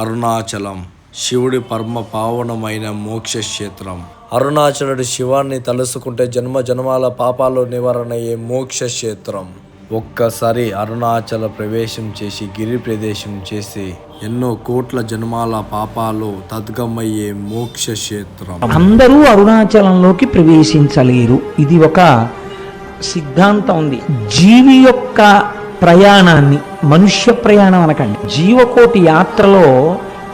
అరుణాచలం శివుడి పరమ పావనమైన మోక్షక్షేత్రం. అరుణాచలుడి శివాన్ని తలుసుకుంటే జన్మ జన్మాల పాపాలు నివారణయ్యే మోక్షక్షేత్రం. ఒక్కసారి అరుణాచల ప్రవేశం చేసి గిరి ప్రదేశం చేసి ఎన్నో కోట్ల జన్మాల పాపాలు తద్గమయ్యే మోక్షక్షేత్రం. అందరూ అరుణాచలంలోకి ప్రవేశించలేరు. ఇది ఒక సిద్ధాంతం ఉంది. జీవి యొక్క ప్రయాణాన్ని, మనుష్య ప్రయాణం అనకండి, జీవకోటి యాత్రలో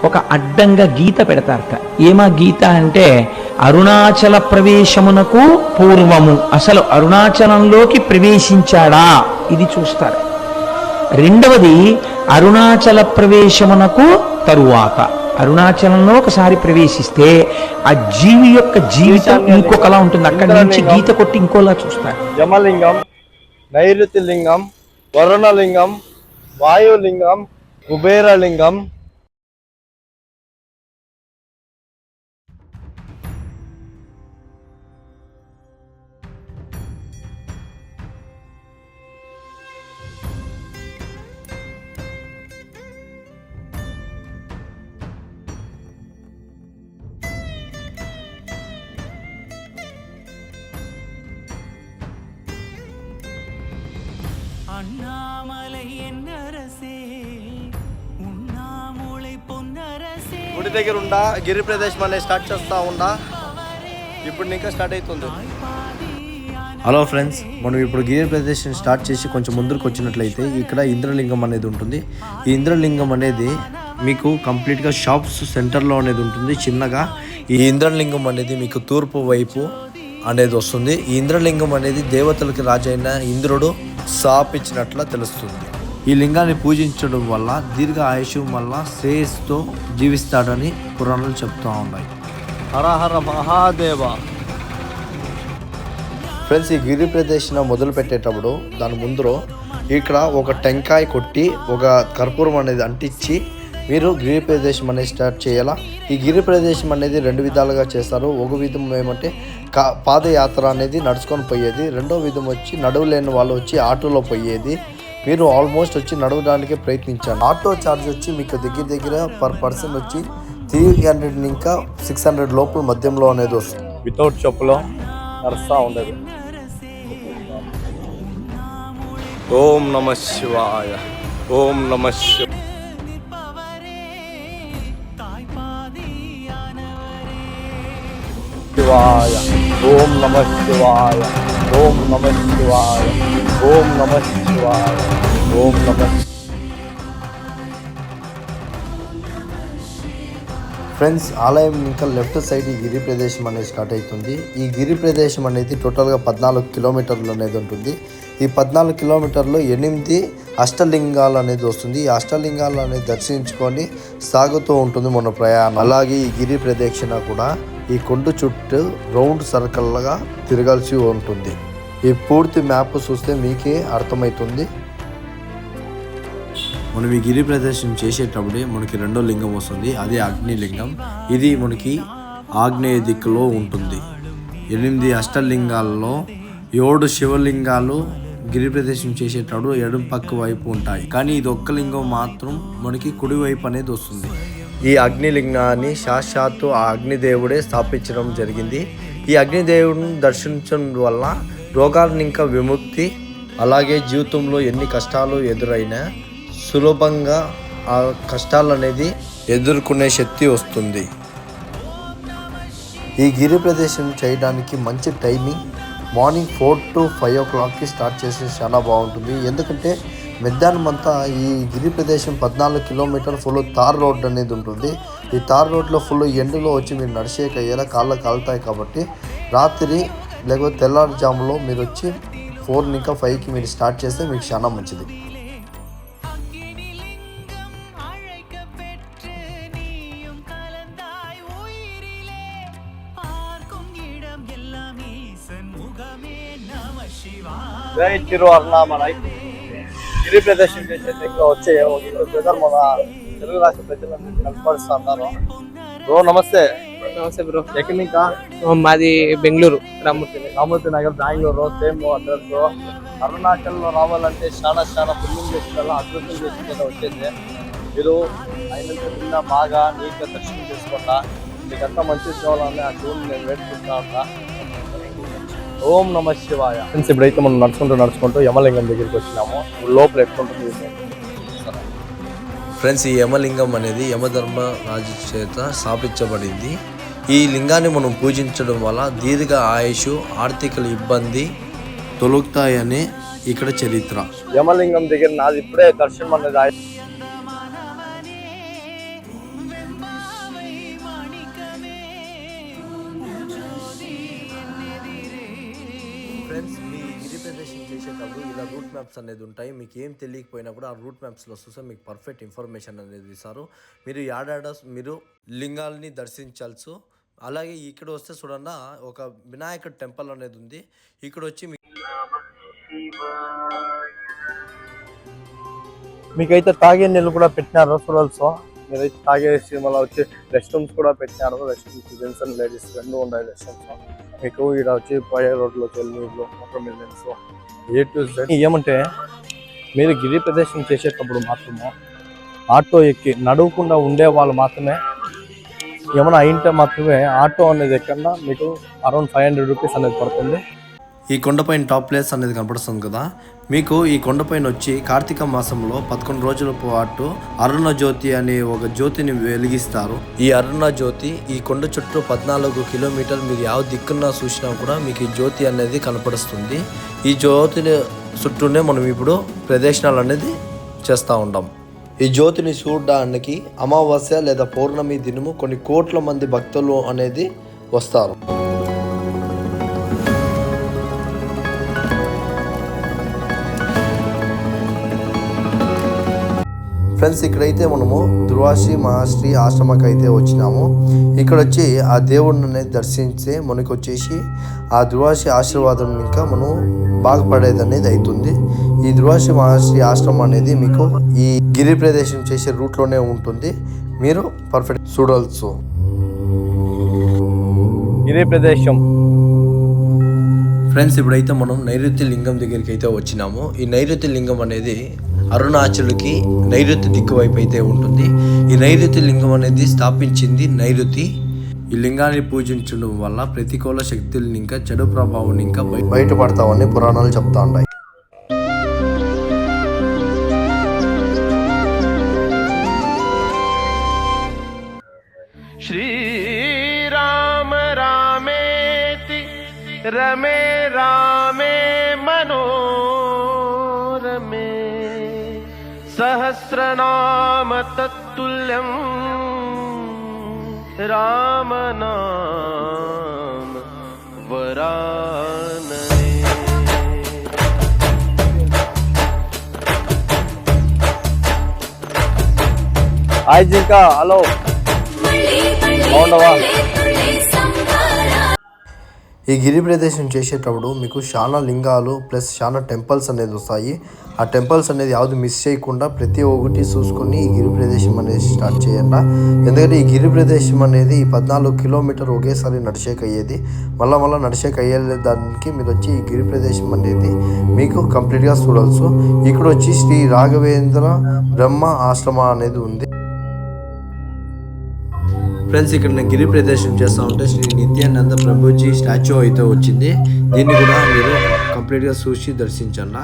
ఒక అడ్డంగా గీత పెడతారట. ఏమా గీత అంటే అరుణాచల ప్రవేశమునకు పూర్వము అసలు అరుణాచలంలోకి ప్రవేశించాడా ఇది చూస్తారు. రెండవది అరుణాచల ప్రవేశమునకు తరువాత. అరుణాచలంలో ఒకసారి ప్రవేశిస్తే ఆ జీవి యొక్క జీవితం ఇంకొకలా ఉంటుంది. అక్కడి నుంచి గీత కొట్టి ఇంకోలా చూస్తారు. జమలింగం, నైరుతి లింగం, వరుణలింగం, వాయులింగం, కుబేరలింగం, గుడి దగ్గర ఉండా గిరి ప్రదేశం అనేది స్టార్ట్ చేస్తా ఉండా. ఇప్పుడు ఇంకా స్టార్ట్ అవుతుంది. హలో ఫ్రెండ్స్, మనం ఇప్పుడు గిరి ప్రదేశం స్టార్ట్ చేసి కొంచెం ముందుకు వచ్చినట్లయితే ఇక్కడ ఇంద్రలింగం అనేది ఉంటుంది. ఈ ఇంద్రలింగం అనేది మీకు కంప్లీట్గా షాప్స్ సెంటర్లో అనేది ఉంటుంది చిన్నగా. ఈ ఇంద్రలింగం అనేది మీకు తూర్పు వైపు అనేది వస్తుంది. ఈ ఇంద్రలింగం అనేది దేవతలకి రాజైన ఇంద్రుడు శాపించినట్లా తెలుస్తుంది. ఈ లింగాన్ని పూజించడం వల్ల దీర్ఘ ఆయుష్ వల్ల శ్రేయస్సుతో జీవిస్తాడని పురాణాలు చెప్తూ ఉన్నాయి. హర హర మహాదేవ. ఫ్రెండ్స్, ఈ గిరి ప్రదక్షిణ మొదలు పెట్టేటప్పుడు దాని ముందు ఇక్కడ ఒక టెంకాయ కొట్టి ఒక కర్పూరం అనేది అంటించి మీరు గిరి ప్రదేశం అనేది స్టార్ట్ చేయాలా. ఈ గిరి ప్రదేశం అనేది రెండు విధాలుగా చేస్తారు. ఒక విధం ఏమంటే పాదయాత్ర అనేది నడుచుకొని పోయేది. రెండో విధం వచ్చి నడువులేని వాళ్ళు వచ్చి ఆటోలో పోయేది. మీరు ఆల్మోస్ట్ వచ్చి నడవడానికి ప్రయత్నించండి. ఆటో ఛార్జ్ వచ్చి మీకు దగ్గర పర్ పర్సన్ వచ్చి 300 ఇంకా 600 లోపల మధ్యంలో అనేది వస్తుంది. వితౌట్ చెప్పులో నడుస్తూ ఉండదు. ఓం నమ శివాయ, ఓం నమ శివాయ. ఓం నమ శివాయ, ఓం నమ శివాయ, ఓం నమ శివాయ, ఓం నమ. ఫ్రెండ్స్, ఆలయం ఇంకా లెఫ్ట్ సైడ్ ఈ గిరి ప్రదేశం అనేది స్టార్ట్ అవుతుంది. ఈ గిరి ప్రదేశం అనేది టోటల్గా 14 కిలోమీటర్లు అనేది ఉంటుంది. ఈ 14 కిలోమీటర్లు 8 అష్టలింగాలు అనేది వస్తుంది. ఈ అష్టలింగాలు అనేది దర్శించుకొని సాగుతూ ఉంటుంది మన ప్రయాణం. అలాగే ఈ గిరి ప్రదక్షిణ కూడా ఈ కొండ చుట్టూ రౌండ్ సర్కిల్గా తిరగాల్సి ఉంటుంది. ఈ పూర్తి మ్యాప్ చూస్తే మీకే అర్థమవుతుంది. మనం ఈ గిరి ప్రదర్శన చేసేటప్పుడే మనకి రెండో లింగం వస్తుంది. అదే అగ్నిలింగం. ఇది మనకి ఆగ్నేయ దిక్కులో ఉంటుంది. 8 అష్టలింగాల్లో 7 శివలింగాలు గిరి ప్రదర్శన చేసేటప్పుడు ఎడమ పక్క వైపు ఉంటాయి. కానీ ఇది ఒక్క లింగం మాత్రం మనకి కుడి వైపు అనేది వస్తుంది. ఈ అగ్నిలింగాన్ని సాక్షాత్తు ఆ అగ్నిదేవుడే స్థాపించడం జరిగింది. ఈ అగ్నిదేవుడిని దర్శించడం వల్ల రోగాల ఇంకా విముక్తి, అలాగే జీవితంలో ఎన్ని కష్టాలు ఎదురైనా సులభంగా ఆ కష్టాలు అనేది ఎదుర్కొనే శక్తి వస్తుంది. ఈ గిరి ప్రదేశం చేయడానికి మంచి timing morning 4 to 5 o'clock start చేసి చాలా బాగుంటుంది. ఎందుకంటే మధ్యాహ్నం అంతా ఈ గిరి ప్రదేశం 14 కిలోమీటర్ ఫుల్ తార్ రోడ్ అనేది ఉంటుంది. ఈ తార్ రోడ్లో ఫుల్ ఎండులో వచ్చి మీరు నడిచేకయ్యేలా కాళ్ళు కాలుతాయి. కాబట్టి రాత్రి లేకపోతే తెల్లారుజాములో మీరు వచ్చి 4 ఇంకా 5కి మీరు స్టార్ట్ చేస్తే మీకు చాలా మంచిది. జై తిరు అరుణామలై. గిరి ప్రదర్శన చేసే వచ్చే బ్రదర్ మన తెలుగు రాష్ట్ర ప్రజలందరూ కనపడుతున్నారు. బ్రో నమస్తే. నమస్తే బ్రో. ఎక్కడి ఇంకా? మాది బెంగళూరు, రామూర్తి నగర్, బెంగళూరు. Same address. అరుణాచల్లో రావాలంటే చాలా పుణ్యం చేసి అద్భుతం చేసి వచ్చేది. మీరు అయినంత నిన్న బాగా నీట్గా దర్శనం చేసుకుంటా మీకంతా మంచి సేవలని ఆ దేవుని నేను వేడుకుంటా ఉంటా. ఓం నమ శివాయ. ఫ్రెండ్స్ ఇప్పుడైతే మనం నడుచుకుంటూ యమలింగం దగ్గరికి వచ్చినాము. లోపల ఎట్లుంటుంది ఫ్రెండ్స్, ఈ యమలింగం అనేది యమధర్మరాజు చేత స్థాపించబడింది. ఈ లింగాన్ని మనం పూజించడం వల్ల దీర్ఘ ఆయుష్, ఆర్థిక ఇబ్బంది తొలుగుతాయని ఇక్కడ చరిత్ర. యమలింగం దగ్గర నాది ఇప్పుడే దర్శనం అనేది ఫ్రెండ్స్, మీ గిరి ప్రదర్శన చేసేటప్పుడు ఇలా రూట్ మ్యాప్స్ అనేది ఉంటాయి. మీకు ఏం తెలియకపోయినా కూడా ఆ రూట్ మ్యాప్స్లో చూస్తే మీకు పర్ఫెక్ట్ ఇన్ఫర్మేషన్ అనేది ఇస్తారు. మీరు మీరు లింగాల్ని దర్శించాల్సి. అలాగే ఇక్కడ వస్తే చూడండి, ఒక వినాయకుడి టెంపుల్ అనేది ఉంది. ఇక్కడ వచ్చి మీకైతే తాగే నీళ్ళు కూడా పెట్టినారు చూడాల్సి. మీరైతే తాగేసి మళ్ళీ వచ్చి రెస్ట్ రూమ్స్ కూడా పెట్టినారు. Rest rooms gents and ladies రెండు ఉన్నాయి రెస్ట్ రూమ్స్. మీకు ఇక్కడ వచ్చి పోయే రోడ్లోకి వెళ్ళి నీళ్ళు మోటార్ మిలియన్స్ A-Z. ఏమంటే మీరు గిరి ప్రదర్శన చేసేటప్పుడు మాత్రమే ఆటో ఎక్కి నడవకుండా ఉండే వాళ్ళు మాత్రమే ఏమైనా అయింటే మాత్రమే ఆటో అనేది ఎక్కడన్నా మీకు అరౌండ్ 500 రూపీస్ అనేది పడుతుంది. ఈ కొండపైన టాప్ ప్లేస్ అనేది కనపడుతుంది కదా. మీకు ఈ కొండపైన వచ్చి కార్తీక మాసంలో 11 రోజుల పాటు అరుణ జ్యోతి అనే ఒక జ్యోతిని వెలిగిస్తారు. ఈ అరుణ జ్యోతి ఈ కొండ చుట్టూ 14 కిలోమీటర్లు మీరు ಯಾವ దిక్కున్నా చూసినా కూడా మీకు ఈ జ్యోతి అనేది కనపడుతుంది. ఈ జ్యోతి చుట్టూనే మనం ఇప్పుడు ప్రదక్షిణాలు అనేది చేస్తూ ఉంటాం. ఈ జ్యోతిని చూడడానికి అమావాస్య లేదా పౌర్ణమి దినము కొన్ని కోట్ల మంది భక్తులు అనేది వస్తారు. ఫ్రెండ్స్, ఇక్కడైతే మనము దుర్వాసి మహాశ్రీ ఆశ్రమకి అయితే వచ్చినాము. ఇక్కడ వచ్చి ఆ దేవుడిని అనేది దర్శించే మనకు వచ్చేసి ఆ దుర్వాసి ఆశీర్వాదం ఇంకా మనం బాగుపడేది అనేది అవుతుంది. ఈ దుర్వాసి మహాశ్రీ ఆశ్రమం అనేది మీకు ఈ గిరి ప్రదేశం చేసే రూట్లోనే ఉంటుంది. మీరు పర్ఫెక్ట్ చూడవచ్చు. గిరి ప్రదేశం ఫ్రెండ్స్, ఇప్పుడైతే మనం నైరుతి లింగం దగ్గరికి అయితే వచ్చినాము. ఈ నైరుతి లింగం అనేది అరుణాచల్కి నైరుతి దిక్కు వైపు అయితే ఉంటుంది. ఈ నైరుతి లింగం అనేది స్థాపించింది నైరుతి. ఈ లింగాన్ని పూజించడం వల్ల ప్రతికూల శక్తుల్ని ఇంకా చెడు ప్రభావం ఇంకా బయటపడతామని పురాణాలు చెప్తా ఉన్నాయి. శ్రీరామ రామేతి రమే రామే మనోరమే సహస్రనామ తత్తుల్యం రామనామ వరాననే. హాయ్ జింకా, హలో, బాగుండవా? ఈ గిరి ప్రదేశం చేసేటప్పుడు మీకు చాలా లింగాలు ప్లస్ చాలా టెంపుల్స్ అనేది వస్తాయి. ఆ టెంపుల్స్ అనేది యాವುದು మిస్ చేయకుండా ప్రతి ఒక్కటి చూసుకొని ఈ గిరి ప్రదేశం అనేది స్టార్ట్ చేయండి. ఎందుకంటే ఈ గిరి ప్రదేశం అనేది 14 కిలోమీటర్ ఒకేసారి నడిచేకయ్యేది. మళ్ళీ నడిచేకయ్యే దానికి మీరు వచ్చి ఈ గిరి ప్రదేశం అనేది మీకు కంప్లీట్గా చూడవచ్చు. ఇక్కడ వచ్చి శ్రీ రాఘవేంద్ర బ్రహ్మ ఆశ్రమ అనేది ఉంది. ఫ్రెండ్స్, ఇక్కడ నేను గిరి ప్రదర్శన చేస్తూ ఉంటే శ్రీ నిత్యానంద ప్రభుజీ స్టాచ్యూ అయితే వచ్చింది. దీన్ని కూడా మీరు కంప్లీట్గా చూసి దర్శించండి.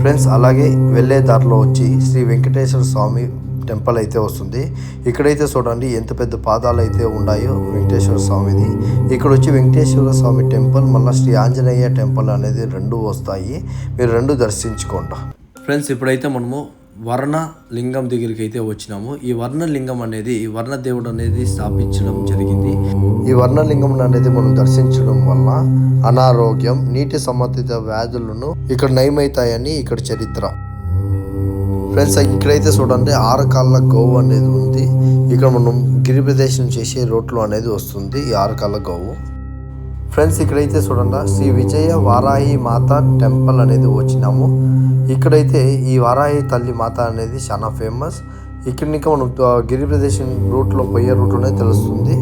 ఫ్రెండ్స్, అలాగే వెళ్ళే దారిలో వచ్చి శ్రీ వెంకటేశ్వర స్వామి టెంపుల్ అయితే వస్తుంది. ఇక్కడైతే చూడండి ఎంత పెద్ద పాదాలు అయితే ఉన్నాయో వెంకటేశ్వర స్వామిది. ఇక్కడ వచ్చి వెంకటేశ్వర స్వామి టెంపుల్ మళ్ళీ శ్రీ ఆంజనేయ టెంపుల్ అనేది రెండు వస్తాయి. మీరు రెండు దర్శించుకోండి. ఫ్రెండ్స్, ఇప్పుడైతే మనము వర్ణ లింగం దగ్గరికి అయితే వచ్చినాము. ఈ వర్ణ లింగం అనేది వర్ణ దేవుడు అనేది స్థాపించడం జరిగింది. ఈ వర్ణ లింగం అనేది మనం దర్శించడం వల్ల అనారోగ్యం, నీటి సంబంధిత వ్యాధులను ఇక్కడ నయమవుతాయని ఇక్కడ చరిత్ర. ఫ్రెండ్స్, ఇక్కడైతే చూడండి 6 కాళ్ళ గోవు అనేది ఉంది. ఇక్కడ మనం గిరి ప్రదేశం చేసే రోడ్లు అనేది వస్తుంది ఈ 6 కాళ్ళ గోవు. ఫ్రెండ్స్ ఇక్కడైతే చూడండి శ్రీ విజయ వారాహి మాత టెంపుల్ అనేది వచ్చినాము. ఇక్కడైతే ఈ వారాహి తల్లి మాత అనేది చాలా ఫేమస్. ఇక్కడ ఇంకా మనం గిరి ప్రదేశం రూట్లో పోయే రూట్లోనే తెలుస్తుంది.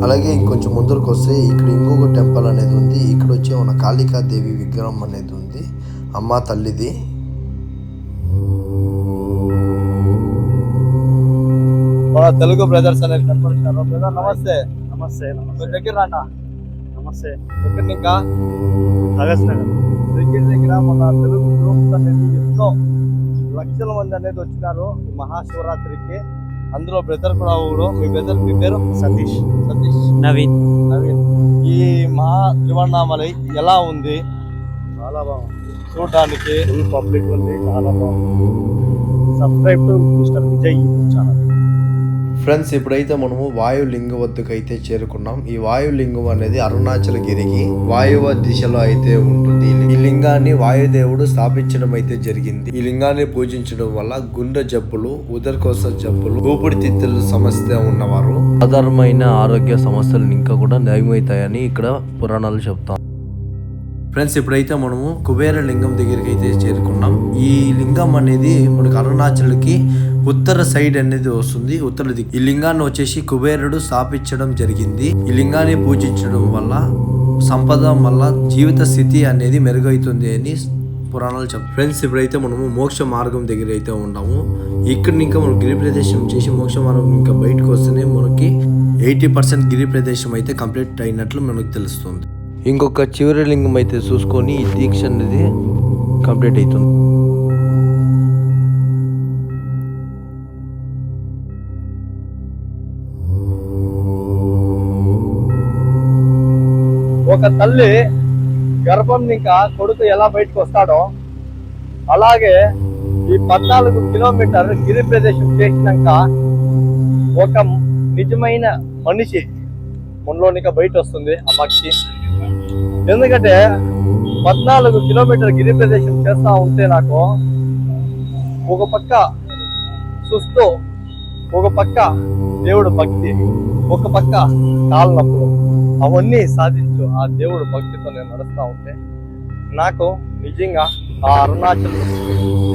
అలాగే ఇంకొంచెం ముందరకు వస్తే ఇక్కడ ఇంకొక టెంపుల్ అనేది ఉంది. ఇక్కడ వచ్చే మన కాళికాదేవి విగ్రహం అనేది ఉంది, అమ్మ తల్లిది. మన తెలుగు బ్రదర్స్ అనేది కనపడుతున్నారు. బ్రదర్ నమస్తే. నమస్తే. దగ్గర రాట. నమస్తే. ఎక్కడ ఇంకా ఆగస్ట్ నగర్ దగ్గర మన తెలుగు గ్రూప్స్ అనేది ఎన్నో లక్షల మంది అనేది వచ్చినారు ఈ మహాశివరాత్రికి. అందులో బ్రదర్ కూడా ఊరు. మీ బ్రదర్ మీ పేరు? సతీష్. నవీన్. ఈ మహా తిరువన్నామలై ఎలా ఉంది? చాలా బాగుంది చూడడానికి. ఫుల్ పబ్లిక్ ఉంది, చాలా బాగుంది. Subscribe to mister Vijay channel. Friends ఇప్పుడైతే మనము వాయులింగం వద్దకు అయితే చేరుకున్నాం. ఈ వాయులింగం అనేది అరుణాచల గిరికి వాయువ దిశలో అయితే ఉంటుంది. ఈ లింగాన్ని వాయుదేవుడు స్థాపించడం అయితే జరిగింది. ఈ లింగాన్ని పూజించడం వల్ల గుండె జబ్బులు, ఉదరకోశ జబ్బులు, ఊపిరితిత్తుల సమస్య ఉన్నవారు సాధారణమైన ఆరోగ్య సమస్యలు ఇంకా కూడా నయమవుతాయని ఇక్కడ పురాణాలు చెప్తాం. ఫ్రెండ్స్ ఇప్పుడైతే మనము కుబేర లింగం దగ్గరికి అయితే చేరుకున్నాం. ఈ లింగం అనేది మనకు అరుణాచల్కి ఉత్తర సైడ్ అనేది వస్తుంది, ఉత్తర దిక్కు. ఈ లింగాన్ని వచ్చేసి కుబేరుడు స్థాపించడం జరిగింది. ఈ లింగాన్ని పూజించడం వల్ల సంపద వల్ల జీవిత స్థితి అనేది మెరుగవుతుంది అని పురాణాలు చెప్తాయి. ఫ్రెండ్స్ ఇప్పుడైతే మనము మోక్ష మార్గం దగ్గర అయితే ఉన్నాము. ఇక్కడ ఇంకా మనం గిరి ప్రదేశం చేసి మోక్ష మార్గం ఇంకా బయటకు వస్తేనే మనకి 80% గిరి ప్రదేశం అయితే కంప్లీట్ అయినట్లు మనకు తెలుస్తుంది. ఇంకొక చివరి లింగం అయితే చూసుకొని ఈ దీక్ష అనేది కంప్లీట్ అవుతుంది. ఒక తల్లి గర్భం ఇంకా కొడుకు ఎలా బయటకు వస్తాడో అలాగే ఈ 14 కిలోమీటర్ గిరి ప్రదేశం చేసినాక ఒక నిజమైన మనిషి మనలోనిక బయట వస్తుంది ఆ పక్షి. ఎందుకంటే 14 కిలోమీటర్ గిరి ప్రదేశం చేస్తా ఉంటే నాకు ఒక పక్క చూస్తూ, ఒక పక్క దేవుడు భక్తి, ఒక పక్క కాళ్ళ నొప్పులు, అవన్నీ సాధించు ఆ దేవుడు భక్తితో నేను నడుస్తూ ఉంటే నాకు నిజంగా ఆ అరుణాచల్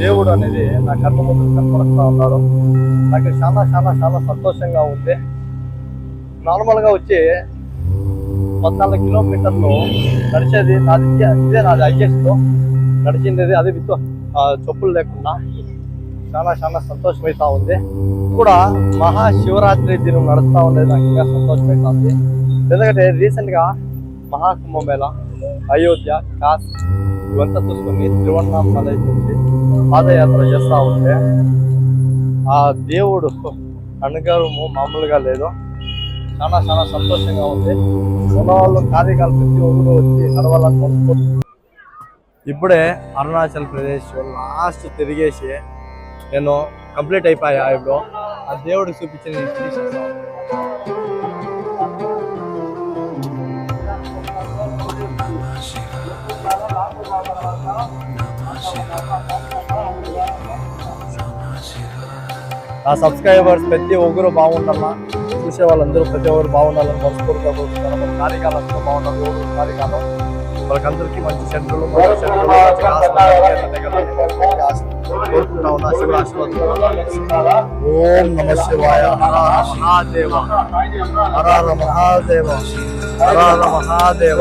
దేవుడు అనేది నా కర్మ ముందు కనపడుతూ ఉన్నాడు. నాకు చాలా చాలా చాలా సంతోషంగా ఉంది. నార్మల్గా వచ్చి 14 కిలోమీటర్లు నడిచేది ఇదే నాది హైయెస్ట్ నడిచింది. అది విత్ చెప్పులు లేకుండా చాలా చాలా సంతోషమవుతా ఉంది. కూడా మహాశివరాత్రి దినం నడుస్తూ ఉండేది నాకు ఇంకా సంతోషమవుతుంది. ఎందుకంటే రీసెంట్గా మహాకుంభమేళ, అయోధ్య, కాశీ ఇవంతా చూసుకొని తిరువన్నామలై నుంచి పాదయాత్ర చేస్తూ ఉంటే ఆ దేవుడు అనుగ్రహము మామూలుగా లేదు. చాలా చాలా సంతోషంగా ఉంది. ఉన్న వాళ్ళు కార్యకాలు ప్రతి ఒక్కరు వచ్చి నడవాలని కోరుకుంటున్నాను. ఇప్పుడే అరుణాచల్ ప్రదేశ్ లాస్ట్ తిరిగేసి నేను కంప్లీట్ అయిపోయా. ఇప్పుడు ఆ దేవుడికి చూపించి నేను ఫినిష్ చేస్తాను. నా సబ్స్క్రైబర్స్ ప్రతి ఒక్కరు బాగుండాలా, చూసే వాళ్ళందరూ ప్రతి ఒక్కరు బాగుండాలని మనస్ఫూర్తిగా కోరుకుంటున్నాను. మన కార్యకాలం అందరూ బాగుండాలి. కార్యకాలం వాళ్ళకందరికీ మంచి సెంటర్లు కోరుకుంటా ఉన్నా. శివుడు ఆశీర్వాదం. ఓం నమ శివాయ. మహాదేవ హర మహాదేవ హర మహాదేవ.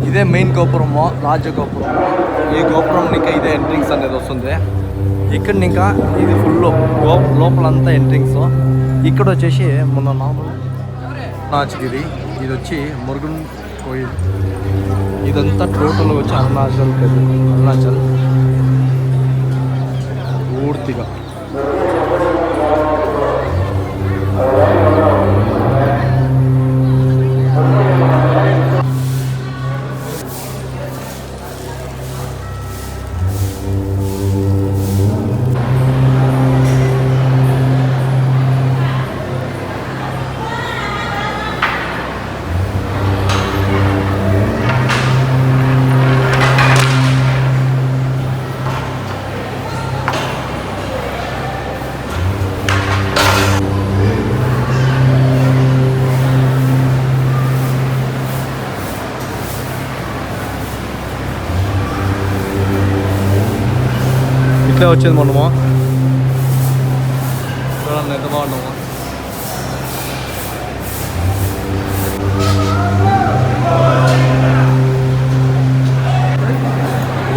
ఇదే మెయిన్ గోపురము, రాజగోపురం. ఈ గోపురం ఇంకా ఇదే ఎంట్రింగ్స్ అనేది వస్తుంది. ఇక్కడ ఇంకా ఇది ఫుల్ లోపలంతా ఎంట్రింగ్స్. ఇక్కడ వచ్చేసి మొన్న నాచగిరి, ఇది వచ్చి మురుగన్ కోయిల్, ఇదంతా టోటల్ వచ్చి అరుణాచల్ పూర్తిగా. ఇప్పుడే వచ్చింది మనము. చూడండి ఎంత బాగున్నాము.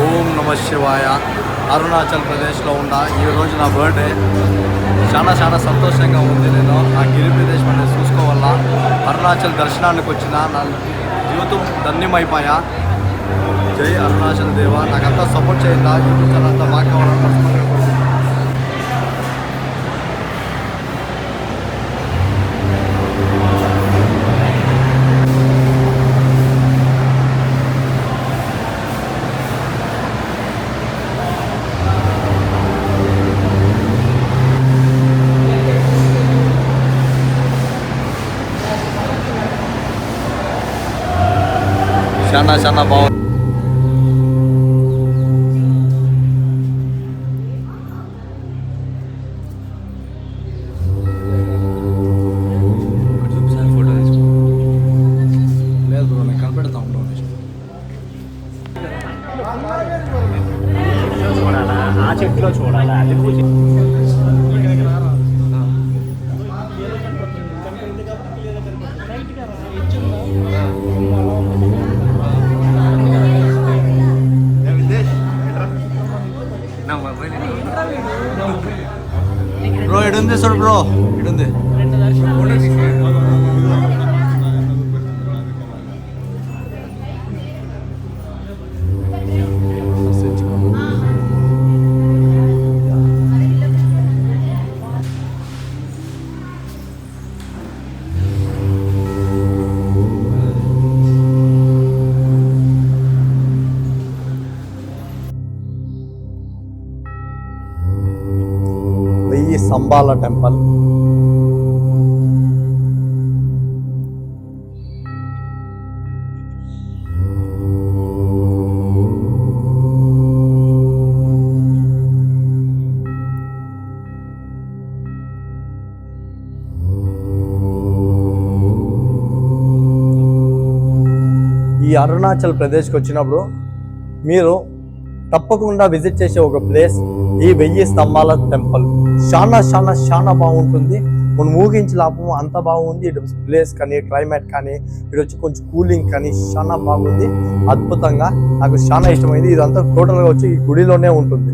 ఓం నమ శివాయ. అరుణాచల్ ప్రదేశ్లో ఉన్న ఈరోజు నా బర్త్డే. చాలా చాలా సంతోషంగా ఉంది. నేను ఆ గిరి ప్రదేశం అనేది చూసుకోవాలా. అరుణాచల్ దర్శనానికి వచ్చిన నా జీవితం ధన్యమైపోయా. జై అరుణాచల్ దేవా. నాకంతా సపోర్ట్ చేయాలా. యూట్యూబ్ ఛానల్ అంతా బాగా కావాలని మనస్ఫూర్తిగా కోరుకుంటున్నాను. చాలా చాలా బాగుంది. లేదు బ్రో, నేను కనిపెడతా ఉంటాను. ఆ చెట్టులో చూడాలా అది పూజ. బ్రో ఇడుంది చూడు బ్రో, ఇడుంది. వెయ్యి స్తంభాల టెంపుల్. ఈ అరుణాచల్ ప్రదేశ్కి వచ్చినప్పుడు మీరు తప్పకుండా విజిట్ చేసే ఒక ప్లేస్ ఈ వెయ్యి స్తంభాల టెంపుల్. చాలా చాలా చాలా బాగుంటుంది. మనం ఊహించలేము అంత బాగుంది. ఇటు ప్లేస్ కానీ క్లైమేట్ కానీ ఇటు వచ్చి కొంచెం కూలింగ్ కానీ చాలా బాగుంది. అద్భుతంగా నాకు చాలా ఇష్టమైంది. ఇదంతా టోటల్గా వచ్చి ఈ గుడిలోనే ఉంటుంది.